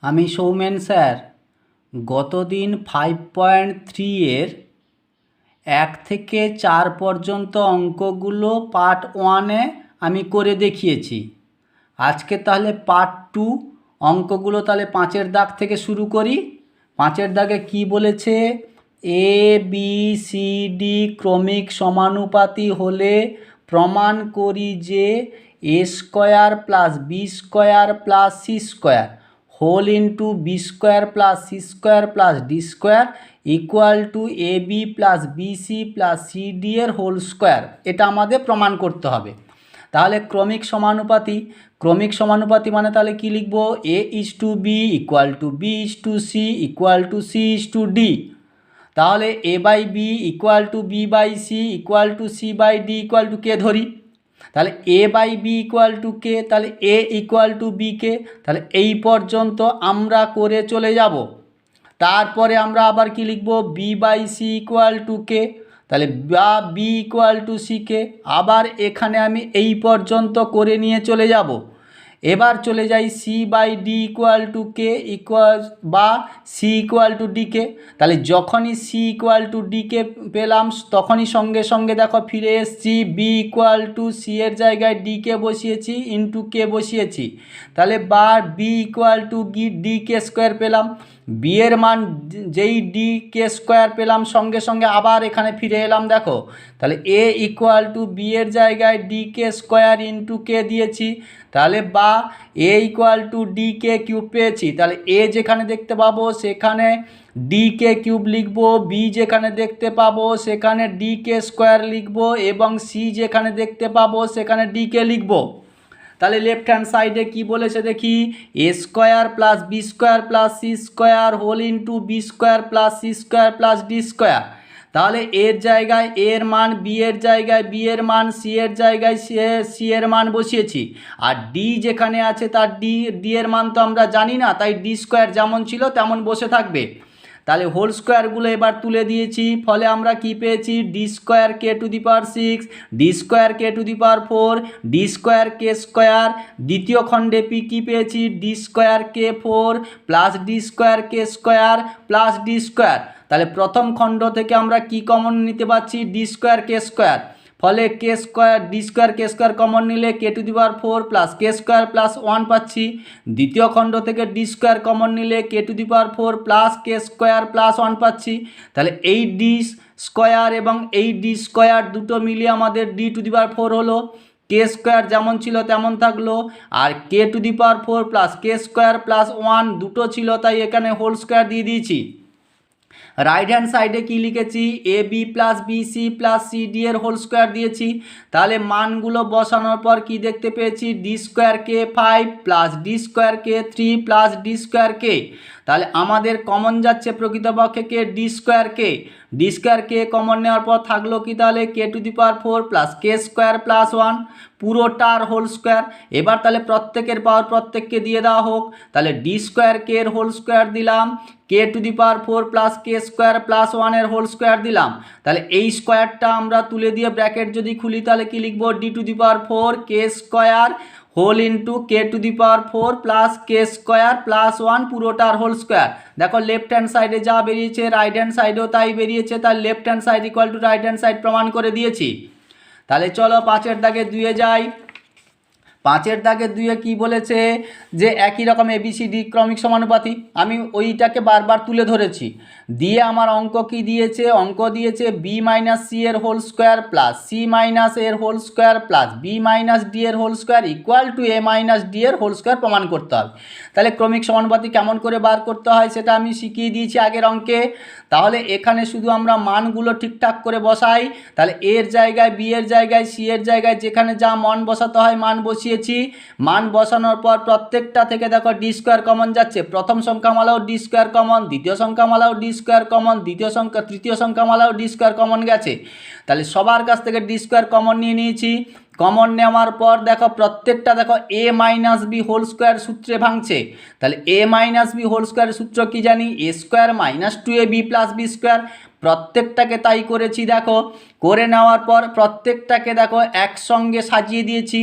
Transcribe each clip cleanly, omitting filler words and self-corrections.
আমি সৌমেন স্যার গতদিন 5.3 এর 1 থেকে 4 পর্যন্ত অঙ্কগুলো পার্ট 1-এ আমি করে দেখিয়েছি। আজকে তাহলে পার্ট 2 অঙ্কগুলো তাহলে 5-এর দাগ থেকে শুরু করি। 5-এর দাগে কি বলেছে? এ বি সি ডি ক্রমিক সমানুপাতি হলে প্রমাণ করি যে A square plus B square plus C square whole into B square plus C square plus D square equal to A B plus B C plus C D এর whole square. এটা আমাদের প্রমাণ করতে হবে। তাহলে ক্রমিক সমানুপাতি মানে তাহলে কি লিখব? A is to B equal to B is to C equal to C is to D. তাহলে A by B equal to B by C equal to C by D equal to K ধরি। তাহলে A by B equal to কে, তাহলে A equal to B কে। তাহলে এই পর্যন্ত আমরা করে চলে যাব। তারপরে আমরা আবার কি লিখব? B by C equal to কে, তাহলে বা B equal to C K. আবার এখানে আমি এই পর্যন্ত করে নিয়ে চলে যাব। এবার চলে যাই C by D equal to K equal বা C equal to D K. তাহলে যখনই C equal to D K পেলাম তখনই সঙ্গে সঙ্গে দেখো ফিরে এসছি, বি ইকুয়াল টু সি এর জায়গায় ডি কে বসিয়েছি ইন্টু কে বসিয়েছি। তাহলে বা B equal to D K square পেলাম। বি এর মান যেই ডি কে স্কোয়ার পেলাম সঙ্গে সঙ্গে আবার এখানে ফিরে এলাম। দেখো তাহলে এ ইকুয়াল টু বি এর জায়গায় D K square into K দিয়েছি। তাহলে বা A equal to D K cube পেয়েছি। তাহলে এ যেখানে দেখতে পাবো সেখানে ডি কে কিউব লিখব, বি যেখানে দেখতে পাবো সেখানে ডি কে স্কোয়ার লিখব এবং সি যেখানে দেখতে পাবো সেখানে ডি কে লিখব। তাহলে লেফট হ্যান্ড সাইডে কি বলেছে দেখি? A square plus B square plus C square whole into B square plus C square plus D square. তাহলে এর জায়গায় এর মান, বি এর জায়গায় বি এর মান, সি এর জায়গায় সি এর মান বসিয়েছি। আর ডি যেখানে আছে তার ডি এর মান তো আমরা জানি না, তাই ডি স্কোয়ার যেমন ছিল তেমন বসে থাকবে। তাহলে হোল স্কোয়ারগুলো এবার তুলে দিয়েছি, ফলে আমরা কি পেয়েছি? D square K to the power 6, D square K to the power 4, D square K square. দ্বিতীয় খণ্ডে কি পেয়েছি? D square K 4 plus D square K square plus D square. তাহলে প্রথম খণ্ড থেকে আমরা কি কমন নিতে পারছি? D square K square. ফলে K square D square K square common নিলে K to the power 4 plus K square plus 1 পাচ্ছি। দ্বিতীয় খণ্ড থেকে ডি স্কোয়ার কমন নিলে K to the power 4 plus K square plus 1 পাচ্ছি। তাহলে এই ডি স্কোয়ার এবং এই ডি স্কোয়ার দুটো মিলিয়ে আমাদের ডি টু দি পাওয়ার 4 হলো। কে স্কোয়ার যেমন ছিল তেমন থাকলো, আর K to the power 4 plus K square plus 1 দুটো ছিল, তাই এখানে হোল স্কোয়ার দিয়ে দিয়েছি। রাইট হ্যান্ড সাইডে কি লিখেছি? A B plus B C plus C D এর হোল স্কোয়ার দিয়েছি। তাহলে মানগুলো বসানোর পর কি দেখতে পেয়েছি? D square K 5 plus D square K 3 plus D square K. তাহলে আমাদের কমন যাচ্ছে প্রকৃতপক্ষে K D square K. D square K common নেওয়ার পর থাকলো কি? তাহলে K to the power 4 plus K square plus 1 পুরোটার হোল স্কোয়ার। এবার তাহলে প্রত্যেকের পাওয়ার প্রত্যেককে দিয়ে দেওয়া হোক। তাহলে ডি স্কোয়ার কে এর হোল স্কোয়ার দিলাম, K to the power 4 plus K square plus 1 এর হোল স্কোয়ার দিলাম। তাহলে এই স্কোয়ারটা আমরা তুলে দিয়ে ব্র্যাকেট যদি খুলি তাহলে কি লিখব? D to the power 4 K square whole into K to the power 4 plus K square plus 1 পুরোটার হোল স্কোয়ার। দেখো লেফট হ্যান্ড সাইডে যা বেরিয়েছে রাইট হ্যান্ড সাইডেও তাই বেরিয়েছে, তাই left hand side equal to right hand side প্রমাণ করে দিয়েছি। তাহলে চলো 5-এর দাগে 2-এ যাই। 5-এর দাগে 2-এ কি বলেছে? যে একই রকম এবিসিডি ক্রমিক সমানুপাতি। আমি ওইটাকে বারবার তুলে ধরেছি। দিয়ে আমার অঙ্ক কি দিয়েছে? অঙ্ক দিয়েছে বি মাইনাস সি এর whole square plus C minus এর whole square plus B minus D এর whole square equal to A minus D এর হোল স্কোয়ার প্রমাণ করতে হবে। তাহলে ক্রমিক সমানুপাতি কেমন করে বার করতে হয় সেটা আমি শিখিয়ে দিয়েছি আগের অঙ্কে। তাহলে এখানে শুধু আমরা মানগুলো ঠিকঠাক করে বসাই। তাহলে এর জায়গায় বি এর জায়গায় সি এর জায়গায় যেখানে যা মান বসাতে হয় মান বসিয়েছি। মান বসানোর পর প্রত্যেকটা থেকে দেখো ডি স্কোয়ার কমন যাচ্ছে। প্রথম সংখ্যামালাও ডি স্কোয়ার কমন, দ্বিতীয় সংখ্যামালাও ডি স্কোয়ার কমন, তৃতীয় সংখ্যামালাও ডি স্কোয়ার কমন গেছে। তাহলে সবার কাছ থেকে ডি স্কোয়ার কমন নিয়ে নিয়েছি। কমন নেওয়ার পর দেখো প্রত্যেকটা দেখো এ মাইনাস বি হোল স্কোয়ার সূত্রে ভাঙছে। তাহলে এ মাইনাস বি হোল স্কোয়ার সূত্র কি জানি, a square minus two A B plus B square. প্রত্যেকটাকে তাই করেছি দেখো। করে নেওয়ার পর প্রত্যেকটাকে দেখো একসঙ্গে সাজিয়ে দিয়েছি।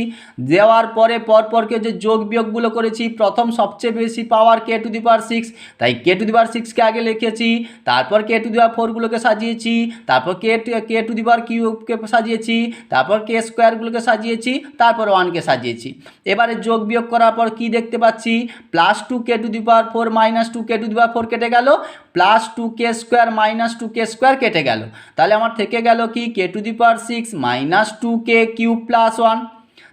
দেওয়ার পরে পরপরকে যে যোগ বিয়োগগুলো করেছি, প্রথম সবচেয়ে বেশি পাওয়ার কে টু দি পাওয়ার 6, তাই কে টু দি পাওয়ার 6কে আগে লিখেছি, তারপর কে টু দি পাওয়ার 4গুলোকে সাজিয়েছি, তারপর কে টু দি পাওয়ার কিউবকে সাজিয়েছি, তারপর কে স্কোয়ারগুলোকে সাজিয়েছি, তারপর 1কে সাজিয়েছি। এবারে যোগ বিয়োগ করার পর কি দেখতে পাচ্ছি, plus 2 K to the power 4 minus 2 K to the power 4 কেটে গেল, plus 2 K square minus 2 K square কেটে গেল। তাহলে আমার থেকে গেল কি, K to the power 6 minus 2 K cube plus 1।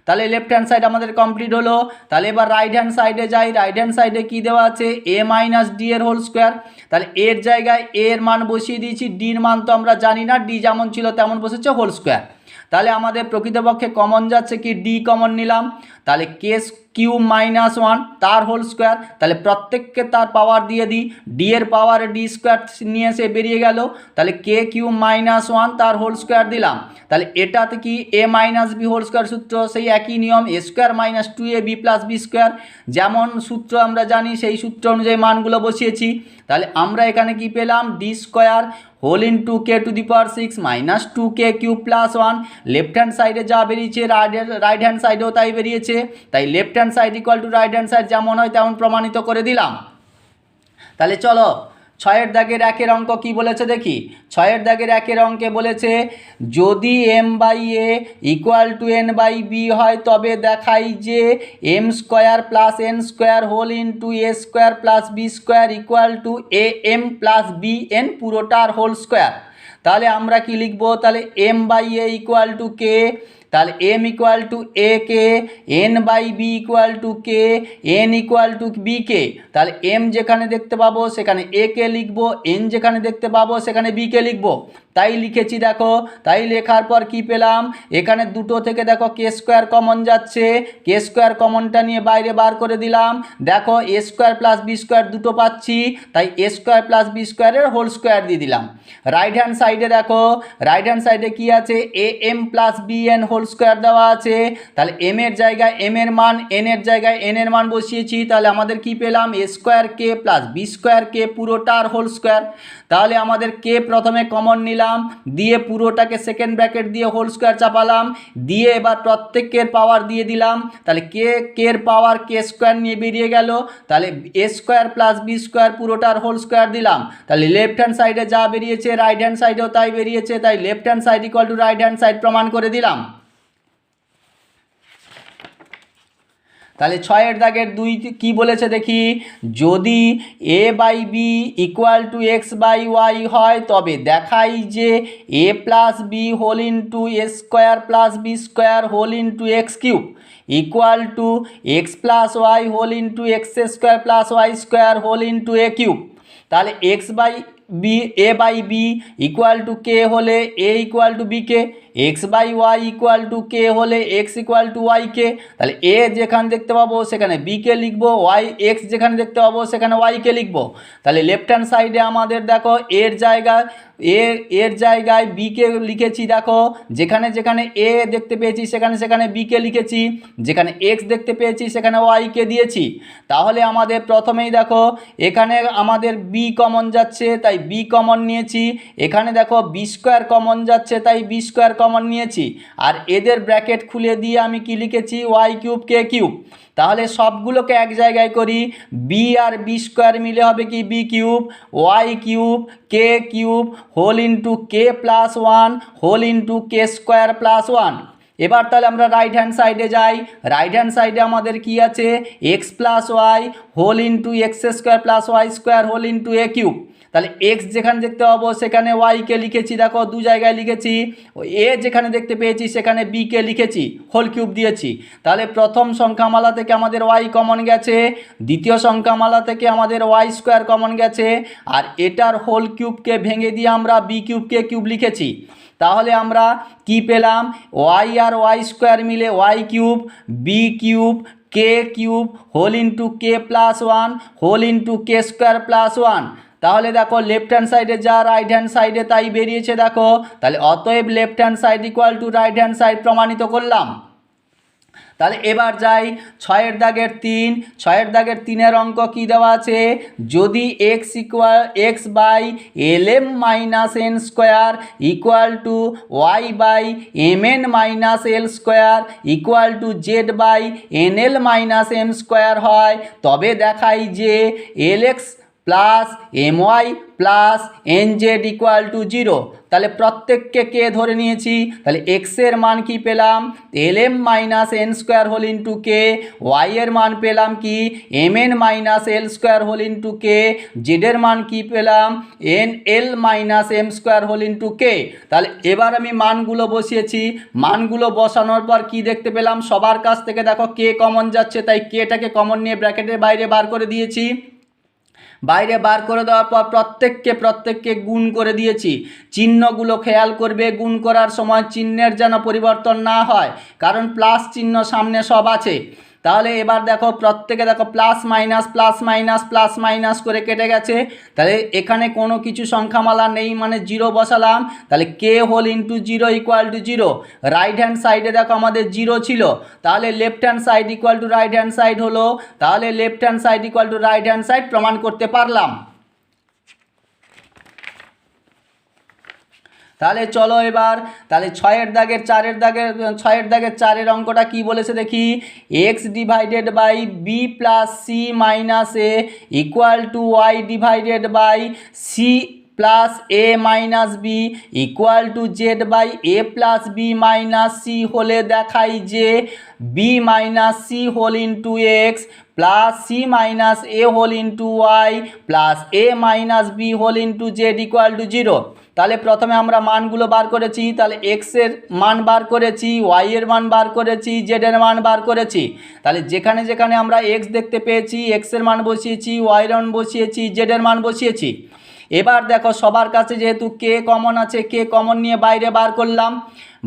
তাহলে লেফট হ্যান্ড সাইড আমাদের কমপ্লিট হলো। তাহলে এবার রাইট হ্যান্ড সাইডে যাই। রাইট হ্যান্ড সাইডে কি দেওয়া আছে, এ মাইনাস ডি এর হোল স্কোয়ার। তাহলে এর জায়গায় এর মান বসিয়ে দিয়েছি, ডির মান তো আমরা জানি না, ডি যেমন ছিল তেমন বসেছে হোল স্কোয়ার। তাহলে আমাদের প্রকৃতপক্ষে কমন যাচ্ছে কি, ডি কমন নিলাম। তাহলে কে কিউব মাইনাস 1 তার হোল স্কোয়ার। তাহলে প্রত্যেককে তার পাওয়ার দিয়ে দিই, ডি এর পাওয়ারে ডি স্কোয়ার নিয়ে এসে বেরিয়ে গেল। তাহলে কে কিউব মাইনাস 1 তার হোল স্কোয়ার দিলাম। তাহলে এটাতে কি a minus B whole square সূত্র, সেই একই নিয়ম, a square minus 2ab plus B square. যেমন সূত্র আমরা জানি সেই সূত্র অনুযায়ী মানগুলো বসিয়েছি। তাহলে আমরা এখানে কি পেলাম, D square whole into K to the power 6 minus 2k cube plus 1। Left hand সাইডে যা বেরিয়েছে রাইট হ্যান্ড সাইডেও তাই বেরিয়েছে। তাই left hand side equal to right hand side যেমন হয় তেমন প্রমাণিত করে দিলাম। তাহলে চলো 6-এর দাগের 1-এর অঙ্ক কি বলেছে দেখি। 6-এর দাগের 1-এর অঙ্কে বলেছে, যদি m by a equal to n by b হয় তবে দেখাই যে m square plus n square whole into a square plus B square equal to a M plus B n পুরোটার হোল স্কোয়ার। তাহলে আমরা কি লিখবো, তাহলে m by a equal to কে, তাহলে m equal to a k, n by B equal to k, n equal to B কে। তাহলে m যেখানে দেখতে পাবো সেখানে এ কে লিখবো, এন যেখানে দেখতে পাবো সেখানে বি কে লিখবো। তাই লিখেছি দেখো। তাই লেখার পর কি পেলাম, এখানে দুটো থেকে দেখো কে স্কোয়ার কমন যাচ্ছে, কে স্কোয়ার কমনটা নিয়ে বাইরে বার করে দিলাম। দেখো এ স্কোয়ার প্লাস বি স্কোয়ার দুটো পাচ্ছি, তাই এ স্কোয়ার প্লাস বি স্কোয়ারের হোল স্কোয়ার দিয়ে দিলাম। রাইট হ্যান্ড সাইডে দেখো, রাইট হ্যান্ড সাইডে কি আছে, A M plus B N whole square দেওয়া আছে। তাহলে এম এর জায়গায় এম এর মান, এন এর জায়গায় এন এর মান বসিয়েছি। তাহলে আমাদের কি পেলাম, এ square k plus B square কে পুরোটার হোল স্কোয়ার। তাহলে আমাদের কে প্রথমে কমন নিলাম, দিয়ে পুরোটাকে সেকেন্ড ব্র্যাকেট দিয়ে হোল স্কোয়ার চাপালাম, দিয়ে এবার প্রত্যেকের পাওয়ার দিয়ে দিলাম। তাহলে কের পাওয়ার কে স্কোয়ার নিয়ে বেরিয়ে গেল। তাহলে a square plus B square পুরোটার হোল স্কোয়ার দিলাম। তাহলে লেফট হ্যান্ড সাইডে যা বেরিয়েছে রাইট হ্যান্ড সাইডেও তাই বেরিয়েছে। তাই left hand side equal to right hand side প্রমাণ করে দিলাম। তাহলে 6-এর দাগের 2 কি বলেছে দেখি, যদি a by B equal to x by y হয় তবে দেখাই যে a plus b whole into a square plus B square whole into x cube equal to x plus y whole into x square plus y square whole into a cube. তাহলে x by b, a by B equal to k হলে a equal to B k, x by y equal to k হলে x equal to Y কে। তাহলে A যেখানে দেখতে পাবো সেখানে B কে লিখবো, Y x যেখানে দেখতে পাবো সেখানে ওয়াই কে লিখবো। তাহলে লেফট হ্যান্ড সাইডে আমাদের দেখো এর জায়গায় বি কে লিখেছি। দেখো যেখানে যেখানে এ দেখতে পেয়েছি সেখানে সেখানে বি কে লিখেছি, যেখানে এক্স দেখতে পেয়েছি সেখানে ওয়াই কে দিয়েছি। তাহলে আমাদের প্রথমেই দেখো এখানে আমাদের বি কমন যাচ্ছে তাই বি কমন নিয়েছি, এখানে দেখো বি স্কোয়ার কমন যাচ্ছে তাই বি স্কোয়ার কমন নিয়েছি, আর এদের ব্র্যাকেট খুলে দিয়ে আমি কি লিখেছি, ওয়াই কিউব কে কিউব। তাহলে সবগুলোকে এক জায়গায় করি, বি আর বি স্কোয়ার মিলে হবে কি B cube, Y cube K cube whole into k plus 1 whole into কে স্কোয়ার প্লাস 1। এবার তাহলে আমরা রাইট হ্যান্ড সাইডে যাই। রাইট হ্যান্ড সাইডে আমাদের কি আছে, x plus y whole into x square plus y square whole into a cube. তাহলে এক্স যেখানে দেখতে পাবো সেখানে ওয়াইকে লিখেছি, দেখো দু জায়গায় লিখেছি। এ যেখানে দেখতে পেয়েছি সেখানে বিকে লিখেছি, হোল কিউব দিয়েছি। তাহলে প্রথম সংখ্যামালা থেকে আমাদের ওয়াই কমন গেছে, দ্বিতীয় সংখ্যামালা থেকে আমাদের ওয়াই স্কোয়ার কমন গেছে, আর এটার হোল কিউবকে ভেঙে দিয়ে আমরা বি কিউবকে কিউব লিখেছি। তাহলে আমরা কি পেলাম, ওয়াই আর ওয়াই স্কোয়ার মিলে Y cube B cube K cube whole into k plus 1 whole into কে স্কোয়ার প্লাস 1। তাহলে দেখো লেফট হ্যান্ড সাইডে যা রাইট হ্যান্ড সাইডে তাই বেরিয়েছে দেখো। তাহলে অতএব left hand side equal to right hand side প্রমাণিত করলাম। তাহলে এবার যাই ছয়ের দাগের 3, ছয়ের দাগের 3-এর অঙ্ক কি দেওয়া আছে, যদি x by l m minus n square equal to y by m n minus l square equal to Z by n l minus m square হয়, তবে দেখাই যে l x plus m y plus n z equal to 0। তাহলে প্রত্যেককে কে ধরে নিয়েছি, তাহলে এক্সের মান কি পেলাম, l m minus n square whole into k, ওয়াইয়ের মান পেলাম কি m n minus l square whole into k, জেডের মান কি পেলাম n l minus m square whole into k. তাহলে এবার আমি মানগুলো বসিয়েছি, মানগুলো বসানোর পর কি দেখতে পেলাম, সবার কাছ থেকে দেখো কে কমন যাচ্ছে, তাই কেটাকে কমন নিয়ে ব্র্যাকেটের বাইরে বার করে দিয়েছি। বাইরে বার করে দেওয়ার পর প্রত্যেককে গুণ করে দিয়েছি। চিহ্নগুলো খেয়াল করবে, গুণ করার সময় চিহ্নের যেন পরিবর্তন না হয়, কারণ প্লাস চিহ্ন সামনে সব আছে। তাহলে এবার দেখো প্রত্যেকে দেখো plus minus plus minus plus minus করে কেটে গেছে। তাহলে এখানে কোনো কিছু সংখ্যামালা নেই, মানে 0 বসালাম। তাহলে k whole into 0 equal to 0। Right hand সাইডে দেখো আমাদের 0 ছিল, তাহলে left hand side equal to right hand side হলো, তাহলে left hand side equal to right hand side প্রমাণ করতে পারলাম। তাহলে চলো এবার তাহলে ছয়ের দাগের 4-এর অঙ্কটা কি বলেছে দেখি, X divided by B plus C minus A equal to Y divided by C plus A minus B equal to Z by A plus B minus C হলে দেখাই যে B minus C whole into X plus C minus A whole into Y plus A minus B whole into Z equal to 0। তাহলে প্রথমে আমরা মানগুলো বার করেছি, তাহলে এক্সের মান বার করেছি, ওয়াইয়ের মান বার করেছি, জেডের মান বার করেছি। তাহলে যেখানে যেখানে আমরা এক্স দেখতে পেয়েছি এক্সের মান বসিয়েছি, ওয়াইয়ের মান বসিয়েছি, জেডের মান বসিয়েছি। এবার দেখো সবার কাছে যেহেতু কে কমন আছে, কে কমন নিয়ে বাইরে বার করলাম।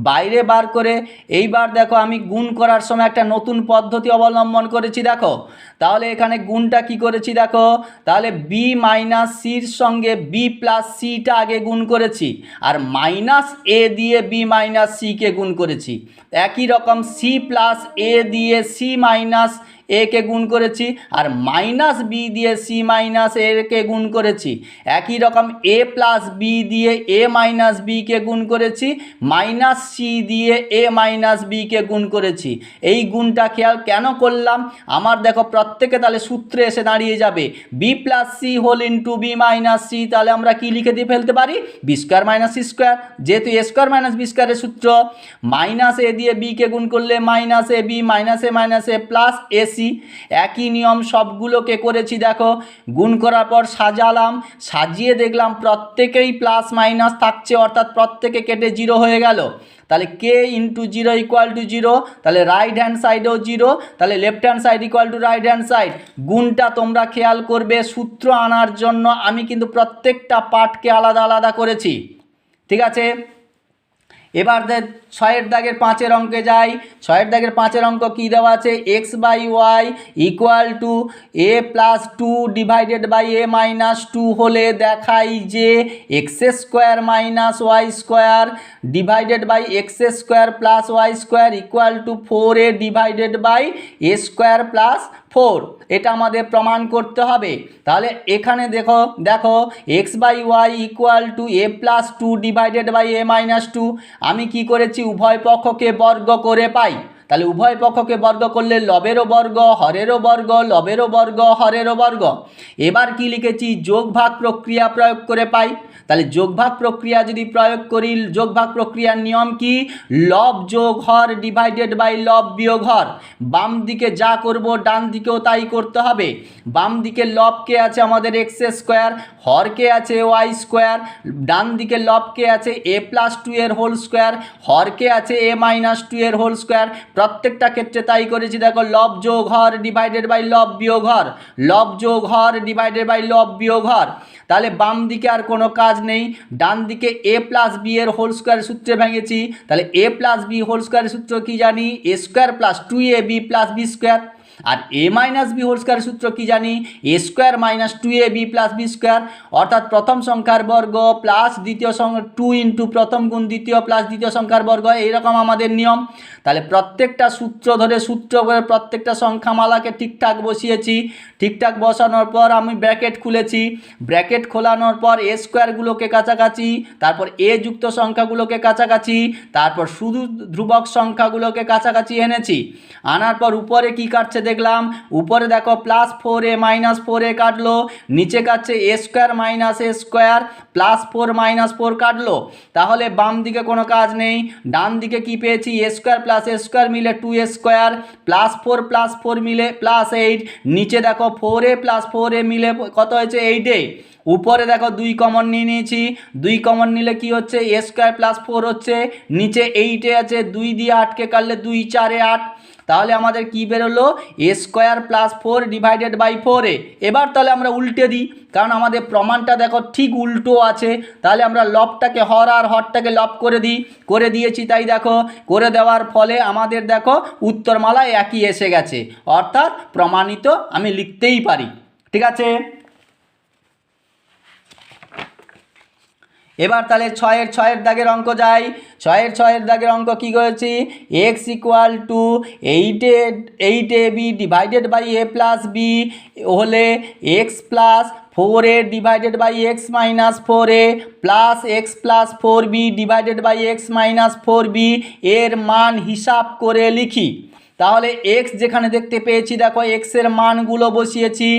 বাইরে বার করে এইবার দেখো আমি গুণ করার সময় একটা নতুন পদ্ধতি অবলম্বন করেছি দেখো। তাহলে এখানে গুণটা কি করেছি দেখো, তাহলে বি মাইনাস সির সঙ্গে বি প্লাস সিটা আগে গুণ করেছি, আর মাইনাস এ দিয়ে বি মাইনাস সিকে গুণ করেছি। একই রকম সি প্লাস এ দিয়ে সি মাইনাস এ কে গুণ করেছি, আর মাইনাস বি দিয়ে সি মাইনাস এ কে গুণ করেছি। একই রকম এ প্লাস বি দিয়ে এ মাইনাস বি কে গুণ করেছি, মাইনাস সি দিয়ে এ মাইনাস বি কে গুণ করেছি। এই গুণটা খেয়াল কেন করলাম, আমার দেখো প্রত্যেকে তাহলে সূত্রে এসে দাঁড়িয়ে যাবে B plus C whole into B minus C. তাহলে আমরা কি লিখে দিয়ে ফেলতে পারি, B square minus C square, যেহেতু এ স্কোয়ার মাইনাস বি স্কোয়ারের সূত্র। মাইনাস এ দিয়ে বি কে গুণ করলে minus A B minus A plus A C. একই নিয়ম সবগুলোকে করেছি দেখো, গুণ করার পর সাজালাম, সাজিয়ে দেখলাম প্রত্যেকেই প্লাস মাইনাস থাকছে, অর্থাৎ প্রত্যেকে কেটে 0 হয়ে গেল। তাহলে কে ইন্টু 0 ইকুয়াল টু 0, তাহলে রাইট হ্যান্ড সাইডেও 0, তাহলে left hand side equal to right hand side. গুণটা তোমরা খেয়াল করবে, সূত্র আনার জন্য আমি কিন্তু প্রত্যেকটা পার্টকে আলাদা আলাদা করেছি, ঠিক আছে। এবার 6-এর দাগের 5-এর অঙ্কে যাই। 6-এর দাগের 5-এর অঙ্ক কী দেওয়া আছে, x by y equal to a plus 2 divided by a minus 2 হলে দেখাই যে x square minus y square divided by x square plus y square equal to 4a divided by a square plus 4। এটা আমাদের প্রমাণ করতে হবে। তাহলে এখানে দেখো x by y equal to a plus 2 divided by a minus 2। আমি কি করেছি, উভয় পক্ষকে বর্গ করে পাই। তাহলে উভয় পক্ষকে বর্গ করলে লবেরও বর্গ হরেরও বর্গ, লবেরও বর্গ হরেরও বর্গ। এবার কি লিখেছি, যোগ ভাগ প্রক্রিয়া প্রয়োগ করে পাই। তাহলে যোগভাগ প্রক্রিয়া যদি প্রয়োগ করি, যোগভাগ প্রক্রিয়ার নিয়ম কি, লব যোগ হর ডিভাইডেড বাই লব বিয়োগ হর। বাম দিকে যা করব ডান দিকেও তাই করতে হবে। বাম দিকে লবকে আছে আমাদের এক্স স্কোয়ার, হরকে আছে ওয়াই স্কোয়ার, ডান দিকে লবকে আছে এ প্লাস 2 এর হোল স্কোয়ার, হরকে আছে এ মাইনাস 2 এর হোল স্কোয়ার। প্রত্যেকটা ক্ষেত্রে তাই করেছি দেখো, লব যোগ হর ডিভাইডেড বাই লব বিয়োগ হর, লব যোগ হর ডিভাইডেড বাই লব বিয়োগ হর। তাহলে বাম দিকে আর কোনো কাজ নেই, ডান দিকে এ প্লাস বি এর হোল স্কোয়ার সূত্রে ভেঙেছি। তাহলে এ প্লাস বি হোল স্কোয়ারের সূত্র কি জানি, a square plus 2ab plus B square. আর a minus B whole square সূত্র কি জানি, a square minus 2ab plus B square, অর্থাৎ প্রথম সংখ্যার বর্গ প্লাস দ্বিতীয় সংখ্যা 2 ইন্টু প্রথম গুণ দ্বিতীয় প্লাস দ্বিতীয় সংখ্যার বর্গ, এইরকম আমাদের নিয়ম। তাহলে প্রত্যেকটা সূত্র ধরে প্রত্যেকটা সংখ্যামালাকে ঠিকঠাক বসিয়েছি। ঠিকঠাক বসানোর পর আমি ব্র্যাকেট খুলেছি, ব্র্যাকেট খোলানোর পর এ স্কোয়ারগুলোকে কাছাকাছি, তারপর এ যুক্ত সংখ্যাগুলোকে কাছাকাছি, তারপর শুধু ধ্রুবক সংখ্যাগুলোকে কাছাকাছি এনেছি। আনার পর উপরে কি কাটছে দেখলাম, উপরে দেখো প্লাস 4a মাইনাস 4a কাটলো, নিচে কাটছে এ স্কোয়ার মাইনাস এ স্কোয়ার প্লাস 4 মাইনাস 4 কাটলো। তাহলে বাম দিকে কোনো কাজ নেই, ডান দিকে কি পেয়েছি, এ স্কোয়ার প্লাস এ স্কোয়ার মিলে 2a স্কোয়ার প্লাস 4 মিলে প্লাস 8, নিচে দেখো 4a প্লাস 4a মিলে কত হয়েছে 8a। উপরে দেখো 2 কমন নিয়ে নিয়েছি, 2 কমন নিলে কি হচ্ছে, এ স্কোয়ার প্লাস 4 হচ্ছে, নিচে 8 আছে, 2 দিয়ে 8কে কাটলে 2 4 8। তাহলে আমাদের কি বেরোলো, a square plus 4 divided by 4a। এবার তাহলে আমরা উল্টে দিই, কারণ আমাদের প্রমাণটা দেখো ঠিক উল্টো আছে। তাহলে আমরা লবটাকে হর আর হরটাকে লব করে দিয়েছি, তাই দেখো করে দেওয়ার ফলে আমাদের দেখো উত্তরমালা একই এসে গেছে, অর্থাৎ প্রমাণিত আমি লিখতেই পারি। ঠিক আছে, এবার তাহলে 6-এর দাগের অঙ্ক যাই। 6-এর দাগের অঙ্ক কী করেছি, x equal to 8ab divided by A plus b হলে x plus 4a divided by x minus 4a plus x plus 4b divided by x minus 4b এর মান হিসাব করে লিখি। তাহলে এক্স যেখানে দেখতে পেয়েছি দেখো এক্সের মানগুলো বসিয়েছি,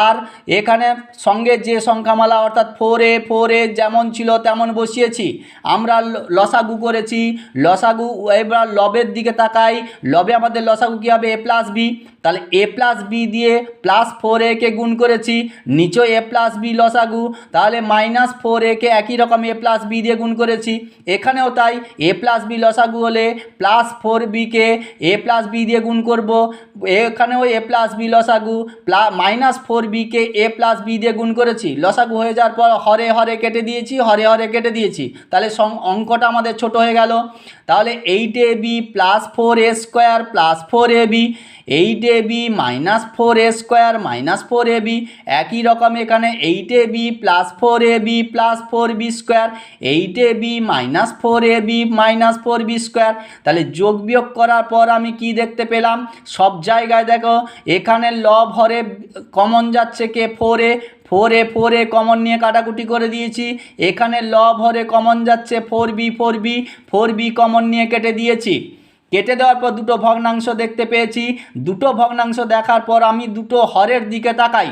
আর এখানে সঙ্গে যে সংখ্যামালা অর্থাৎ 4a যেমন ছিল তেমন বসিয়েছি। আমরা লসাগু করেছি, লসাগু এবার লবের দিকে তাকাই, লবে আমাদের লসাগু কী হবে, এ প্লাস বি। তাহলে এ প্লাস বি দিয়ে প্লাস 4a-কে গুণ করেছি, নিচে এ প্লাস বি লসাগু, তাহলে মাইনাস 4a-কে একই রকম এ প্লাস বি দিয়ে গুণ করেছি। এখানেও তাই, এ প্লাস বি লসাগু হলে প্লাস 4b-কে এ প্লাস বি দিয়ে গুণ করব, এখানেও এ প্লাস বি লসাগু মাইনাস 4b-কে এ প্লাস বি দিয়ে গুণ করেছি। লসাগু হয়ে যাওয়ার পর হরে কেটে দিয়েছি, তাহলে অঙ্কটা আমাদের ছোট হয়ে গেল। তাহলে 8ab plus 4a square plus 4ab, 8ab minus 4a square minus 4ab, একই রকম এখানে 8ab plus 4ab plus 4b square, 8ab minus 4ab minus 4b square. তাহলে যোগ বিয়োগ করার পর আমি কি দেখতে পেলাম, সব জায়গায় দেখো এখানে লব হরে কমন যাচ্ছে কে 4a কমন নিয়ে কাটাকুটি করে দিয়েছি, এখানে লব হরে কমন যাচ্ছে 4b কমন নিয়ে কেটে দিয়েছি। কেটে দেওয়ার পর দুটো ভগ্নাংশ দেখতে পেয়েছি, দুটো ভগ্নাংশ দেখার পর আমি দুটো হরের দিকে তাকাই,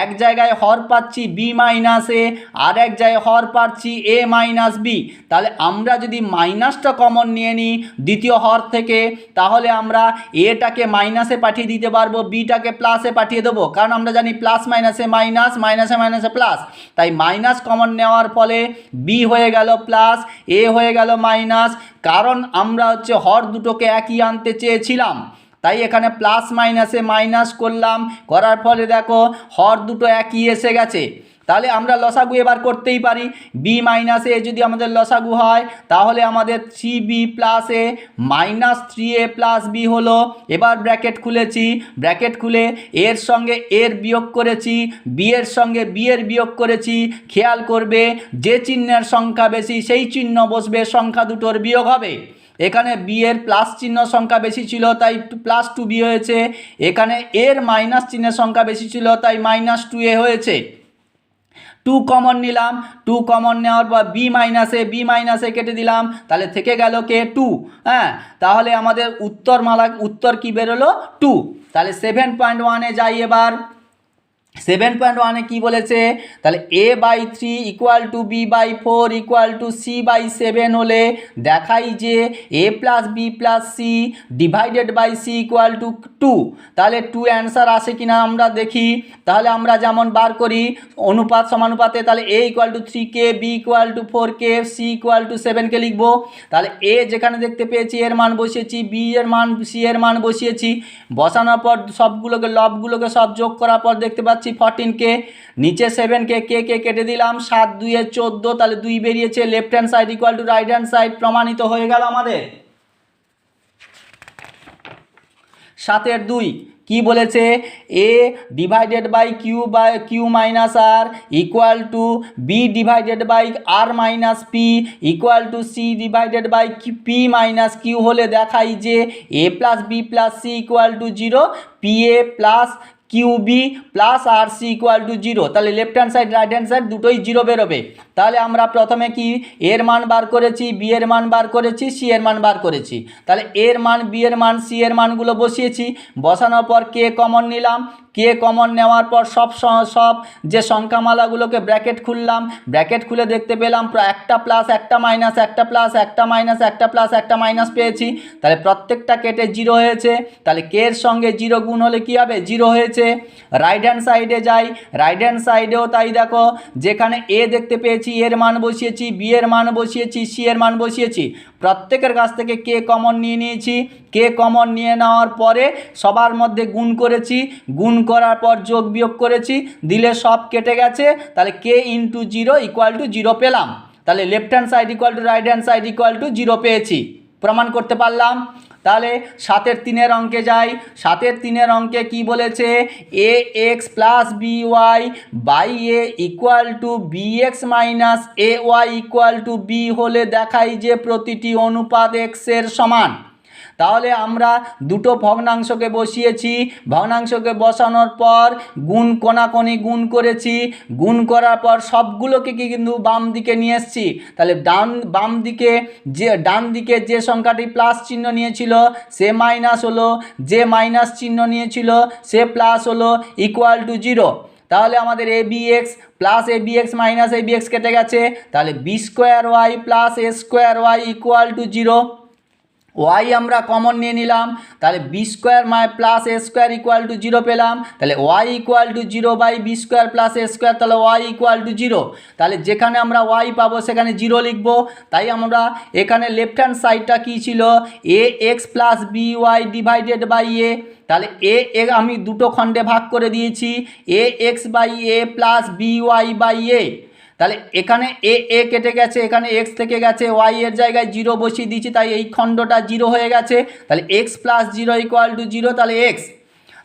এক জায়গায় হর পাচ্ছি বি মাইনাস এ, আর এক জায়গায় হর পাচ্ছি এ মাইনাস বি। তাহলে আমরা যদি মাইনাসটা কমন নিয়ে নিই দ্বিতীয় হর থেকে, তাহলে আমরা এটাকে মাইনাসে পাঠিয়ে দিতে পারবো, বিটাকে প্লাসে পাঠিয়ে দেবো, কারণ আমরা জানি প্লাস মাইনাসে মাইনাস, মাইনাসে প্লাস। তাই মাইনাস কমন নেওয়ার ফলে বি হয়ে গেল প্লাস, এ হয়ে গেল মাইনাস, কারণ আমরা হর দুটোকে একই আনতে চেয়েছিলাম। তাই এখানে প্লাস মাইনাসে মাইনাস করলাম, করার ফলে দেখো হর দুটো একই এসে গেছে। তাহলে আমরা লসাগু এবার করতেই পারি, বি মাইনাস এ যদি আমাদের লসাগু হয় তাহলে আমাদের 3b plus A minus 3a plus B হলো। এবার ব্র্যাকেট খুলেছি, ব্র্যাকেট খুলে এর সঙ্গে এর বিয়োগ করেছি, বি এর সঙ্গে বি এর বিয়োগ করেছি। খেয়াল করবে যে চিহ্নের সংখ্যা বেশি সেই চিহ্ন বসবে, সংখ্যা দুটোর বিয়োগ হবে। এখানে বি এর প্লাস চিহ্ন সংখ্যা বেশি ছিল তাই প্লাস 2b হয়েছে, এখানে এর মাইনাস চিহ্নের সংখ্যা বেশি ছিল তাই মাইনাস 2a হয়েছে। 2 কমন নিলাম, 2 কমন নেওয়ার পর বি মাইনাসে কেটে দিলাম, তাহলে থেকে গেল কে 2। হ্যাঁ, তাহলে আমাদের উত্তর কি বেরোলো 2। তাহলে 7.1-এ যাই। এবার 7.1-এ কী বলেছে, তাহলে a/3 equal to b/4 equal to c/7 হলে দেখাই যে a plus b plus c divided by C equal to 2। তাহলে 2 অ্যান্সার আসে কিনা আমরা দেখি। তাহলে আমরা যেমন বার করি অনুপাত সমানুপাতে, তাহলে a equal to 3k, b equal to 4k, c equal to 7k লিখবো। তাহলে a যেখানে দেখতে পেয়েছি এর মান বসিয়েছি, b এর মান, c এর মান বসিয়েছি, বসানোর পর সবগুলোকে লবগুলোকে সব যোগ করার পর দেখতে পাচ্ছি 14k, নিচে 7k, কে কেটে দিলাম, 7 2 14, তাহলে 2 বেরিয়েছে। Left hand side equal to right hand side, প্রমাণিত হয়ে গেল আমাদের। 7-এর 2 কি বলেছে, a divided by q minus r equal to b divided by r minus p equal to c divided by p minus q হলে দেখাই যে a plus b plus c equal to zero, p a plus q b plus r c equal to zero. তাহলে left hand side right hand side দুটোই zero বেরোবে। তাহলে আমরা প্রথমে কি এর মান বার করেছি, বি এর মান বার করেছি, সি এর মান বার করেছি। তাহলে এর মান, বি এর মান, সি এর মানগুলো বসিয়েছি। বসানোর পর কে কমন নিলাম, কে কমন নেওয়ার পর সব যে সংখ্যামালাগুলোকে ব্র্যাকেট খুললাম, ব্র্যাকেট খুলে দেখতে পেলাম একটা প্লাস একটা মাইনাস, একটা প্লাস একটা মাইনাস, একটা প্লাস একটা মাইনাস পেয়েছি। তাহলে প্রত্যেকটা কেটে জিরো হয়েছে। তাহলে কে এর সঙ্গে জিরো গুণ হলে কী হবে, জিরো হয়েছে। রাইট হ্যান্ড সাইডে যাই, রাইট হ্যান্ড সাইডেও তাই দেখো, যেখানে এ দেখতে পেয়েছি এর মান বসিয়েছি, বি এর মান বসিয়েছি, সি এর মান বসিয়েছি। প্রত্যেকের কাছ থেকে কে কমন নিয়ে নিয়েছি। কে কমন নিয়ে নেওয়ার পরে সবার মধ্যে গুণ করেছি, গুণ করার পর যোগ বিয়োগ করেছি, দিলে সব কেটে গেছে। তাহলে k into zero equal to zero পেলাম। তাহলে left hand side equal to right hand side equal to zero পেয়েছি, প্রমাণ করতে পারলাম। তাহলে 7 3 অঙ্কে যাই। 7 3 অঙ্কে কি বলেছে, a x plus b y by a equal to b x minus a y equal to b হলে দেখাই যে প্রতিটি অনুপাত এক্সের সমান। তাহলে আমরা দুটো ভগ্নাংশকে বসিয়েছি, ভগ্নাংশকে বসানোর পর গুণ কোনাকোনি গুণ করেছি, গুণ করার পর সবগুলোকে কিন্তু বাম দিকে নিয়ে এসেছি। তাহলে ডান দিকে যে সংখ্যাটি প্লাস চিহ্ন নিয়েছিল সে মাইনাস হলো, যে মাইনাস চিহ্ন নিয়েছিল সে প্লাস হলো, ইকুয়াল টু জিরো। তাহলে আমাদের a b x plus a b x minus A b x কেটে গেছে। তাহলে b square y plus a square y equal to zero. Y আমরা কমন নিয়ে নিলাম, তাহলে b square plus a square equal to zero পেলাম। তাহলে y equal to zero by b square plus a square, তাহলে ওয়াই ইকুয়াল টু জিরো। তাহলে যেখানে আমরা ওয়াই পাবো সেখানে জিরো লিখবো। তাই আমরা এখানে লেফট হ্যান্ড সাইডটা কী ছিল, a x plus b y divided by a. তাহলে এ আমি দুটো খণ্ডে ভাগ করে দিয়েছি, a x by A plus b y by a. তাহলে এখানে এ কেটে গেছে, এখানে এক্স থেকে গেছে, ওয়াই এর জায়গায় জিরো বসিয়ে দিয়েছি, তাই এই খণ্ডটা জিরো হয়ে গেছে। তাহলে x plus zero equal to zero, তাহলে এক্স।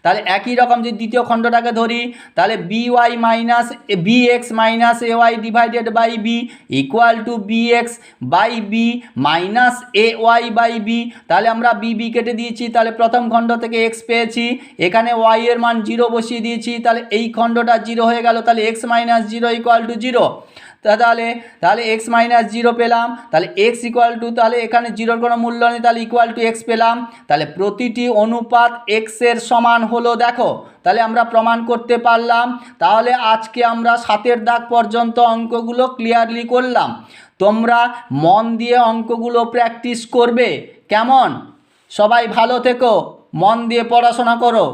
তাহলে একই রকম যদি দ্বিতীয় খণ্ডটাকে ধরি, তাহলে b y minus b x minus a y divided by B equal to b x by b minus a y by b. তাহলে আমরা বি কেটে দিয়েছি, তাহলে প্রথম খণ্ড থেকে এক্স পেয়েছি, এখানে ওয়াই এর মান জিরো বসিয়ে দিয়েছি, তাহলে এই খণ্ডটা জিরো হয়ে গেল। তাহলে x minus zero equal to zero. তাহলে এক্স মাইনাস জিরো পেলাম। তাহলে এক্স ইকুয়াল টু, তাহলে এখানে জিরোর কোনো মূল্য নেই, তাহলে ইকুয়াল টু এক্স পেলাম। তাহলে প্রতিটি অনুপাত এক্সের সমান হলো, দেখো। তাহলে আমরা প্রমাণ করতে পারলাম। তাহলে আজকে আমরা 7 দাগ পর্যন্ত অঙ্কগুলো ক্লিয়ারলি করলাম। তোমরা মন দিয়ে অঙ্কগুলো প্র্যাকটিস করবে, কেমন? সবাই ভালো থেকো, মন দিয়ে পড়াশোনা করো।